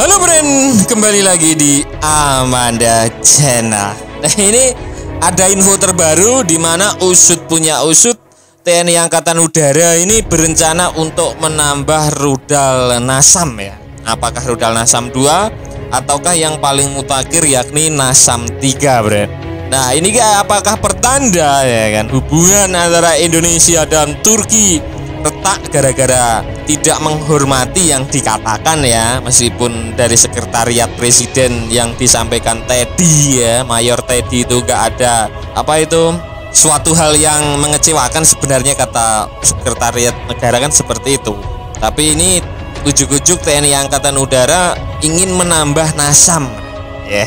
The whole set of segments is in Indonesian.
Halo Bren, kembali lagi di Amanda Channel. Nah ini ada info terbaru di mana usut punya usut, TNI Angkatan Udara ini berencana untuk menambah rudal NASAM ya. Apakah rudal NASAM 2 ataukah yang paling mutakhir yakni NASAM 3 Bren. Nah ini apakah pertanda ya kan hubungan antara Indonesia dan Turki retak gara-gara tidak menghormati yang dikatakan ya, meskipun dari sekretariat presiden yang disampaikan Teddy ya, Mayor Teddy itu gak ada suatu hal yang mengecewakan sebenarnya kata sekretariat negara kan seperti itu. Tapi ini ujuk-ujuk TNI Angkatan Udara ingin menambah NASAM ya.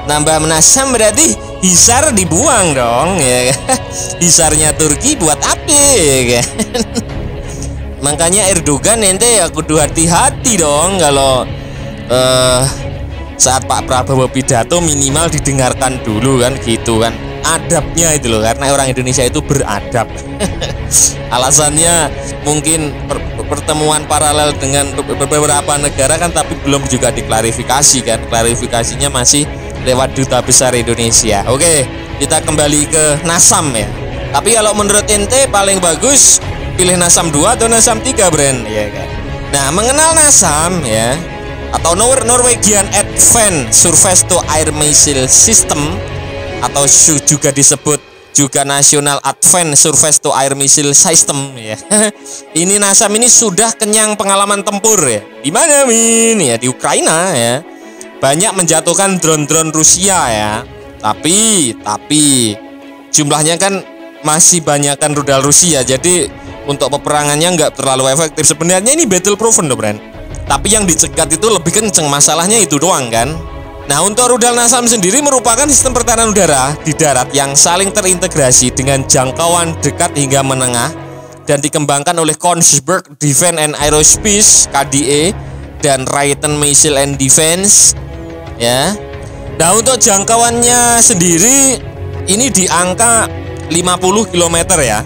Nambah NASAM berarti hisar dibuang dong ya. Hisarnya Turki buat apa ya kan? Makanya Erdogan ente ya kudu hati-hati dong kalau saat Pak Prabowo pidato minimal didengarkan dulu kan gitu kan. Adabnya itu loh, karena orang Indonesia itu beradab. Alasannya mungkin pertemuan paralel dengan beberapa negara kan, tapi belum juga diklarifikasi kan. Klarifikasinya masih lewat Duta Besar Indonesia. Oke, kita kembali ke NASAM ya. Tapi kalau menurut ente paling bagus pilih NASAM 2 atau NASAM 3 Bren ya kan. Nah, mengenal NASAM ya atau Norwegian Advanced Surface to Air Missile System atau juga disebut juga National Advanced Surface to Air Missile System ya. Ini NASAM ini sudah kenyang pengalaman tempur ya. Di mana Min? Ya di Ukraina ya. Banyak menjatuhkan drone-drone Rusia ya. Tapi jumlahnya kan masih banyakkan rudal Rusia. Jadi untuk peperangannya nggak terlalu efektif. Sebenarnya ini battle proven loh Bren. Tapi yang dicegat itu lebih kenceng, masalahnya itu doang kan. Nah untuk rudal NASAM sendiri merupakan sistem pertahanan udara di darat yang saling terintegrasi dengan jangkauan dekat hingga menengah dan dikembangkan oleh Kongsberg Defense and Aerospace (KDA) dan Raytheon Missile and Defense ya. Nah untuk jangkauannya sendiri ini di angka 50 km ya.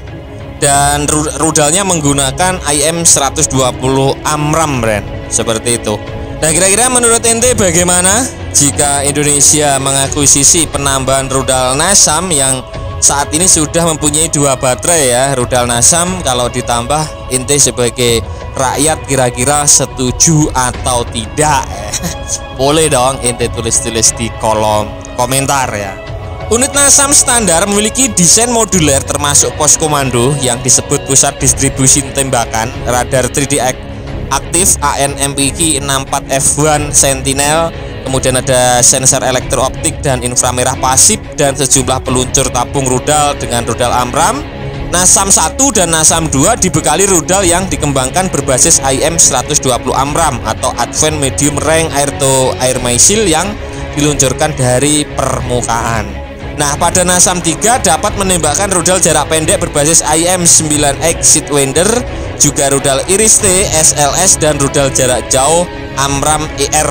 Dan rudalnya menggunakan IM-120 AMRAAM Bren. Seperti itu. Nah kira-kira menurut ente bagaimana jika Indonesia mengakuisisi penambahan rudal NASAM yang saat ini sudah mempunyai 2 baterai ya rudal NASAM? Kalau ditambah ente sebagai rakyat kira-kira setuju atau tidak? Boleh dong ente tulis-tulis di kolom komentar ya. Unit NASAM standar memiliki desain moduler termasuk pos komando yang disebut pusat distribusi tembakan, radar 3D aktif ANMPK 64F1 Sentinel, kemudian ada sensor elektro-optik dan inframerah pasif dan sejumlah peluncur tabung rudal dengan rudal AMRAAM. NASAM 1 dan NASAM 2 dibekali rudal yang dikembangkan berbasis IM-120 AMRAAM atau Advanced Medium Range Air-to-Air Missile yang diluncurkan dari permukaan. Nah, pada NASAM 3 dapat menembakkan rudal jarak pendek berbasis IM-9X Sidewinder, juga rudal Iris-T, SLS, dan rudal jarak jauh AMRAAM ER.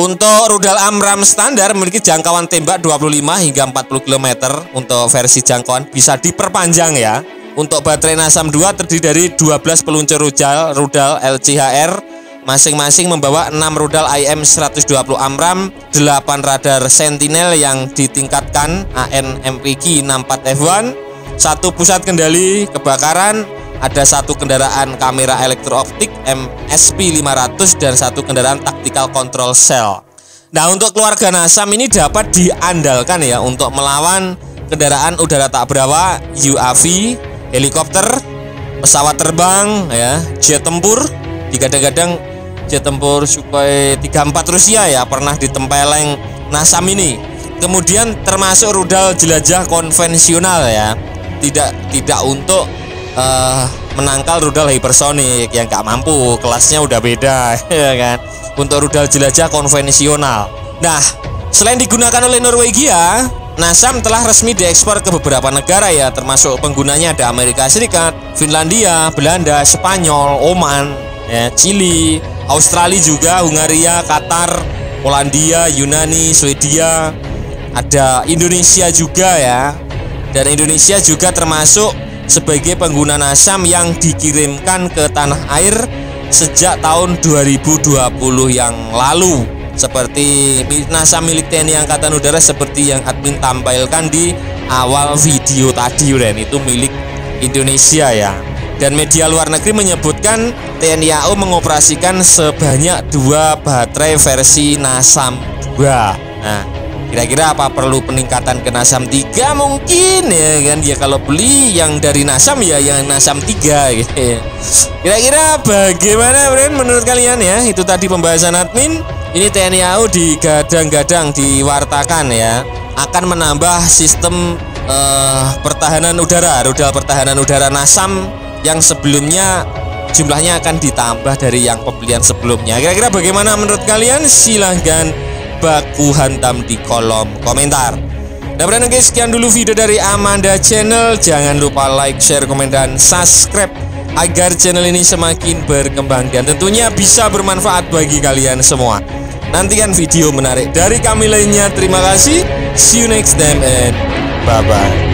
Untuk rudal AMRAAM standar memiliki jangkauan tembak 25 hingga 40 km. Untuk versi jangkauan bisa diperpanjang ya. Untuk baterai NASAM 2 terdiri dari 12 peluncur rudal LCHR, masing-masing membawa 6 rudal IM-120 AMRAAM, 8 radar Sentinel yang ditingkatkan ANMPK 64F1, 1 pusat kendali kebakaran, ada 1 kendaraan kamera elektro-optik MSP500 dan 1 kendaraan tactical control cell. Nah untuk keluarga NASAM ini dapat diandalkan ya untuk melawan kendaraan udara tak berawak, UAV, helikopter, pesawat terbang ya, jet tempur. Kadang-kadang jet tempur Sukhoi 34 Rusia ya pernah ditempeleng NASAM ini. Kemudian termasuk rudal jelajah konvensional ya. Tidak untuk menangkal rudal hipersonik yang nggak mampu, kelasnya udah beda ya kan. Untuk rudal jelajah konvensional. Nah, selain digunakan oleh Norwegia, NASAM telah resmi diekspor ke beberapa negara ya, termasuk penggunanya ada Amerika Serikat, Finlandia, Belanda, Spanyol, Oman, ya, Chili, Australia juga, Hungaria, Qatar, Polandia, Yunani, Swedia, ada Indonesia juga ya. Dan Indonesia juga termasuk sebagai pengguna NASAM yang dikirimkan ke tanah air sejak tahun 2020 yang lalu, seperti Nasam milik TNI Angkatan Udara seperti yang admin tampilkan di awal video tadi, Ren, itu milik Indonesia ya. Dan media luar negeri menyebutkan TNI AU mengoperasikan sebanyak 2 baterai versi Nasam 2. Nah, kira-kira apa perlu peningkatan ke Nasam 3 mungkin ya kan, ya kalau beli yang dari Nasam ya yang Nasam 3 gitu. Kira-kira bagaimana, Bren, menurut kalian ya? Itu tadi pembahasan admin. Ini TNI AU digadang-gadang, diwartakan ya, akan menambah sistem pertahanan udara, rudal pertahanan udara Nasam yang sebelumnya jumlahnya akan ditambah dari yang pembelian sebelumnya. Kira-kira bagaimana menurut kalian? Silahkan baku hantam di kolom komentar. Nah, berarti guys, sekian dulu video dari Amanda Channel. Jangan lupa like, share, komen, dan subscribe agar channel ini semakin berkembang dan tentunya bisa bermanfaat bagi kalian semua. Nantikan video menarik dari kami lainnya. Terima kasih. See you next time and bye-bye.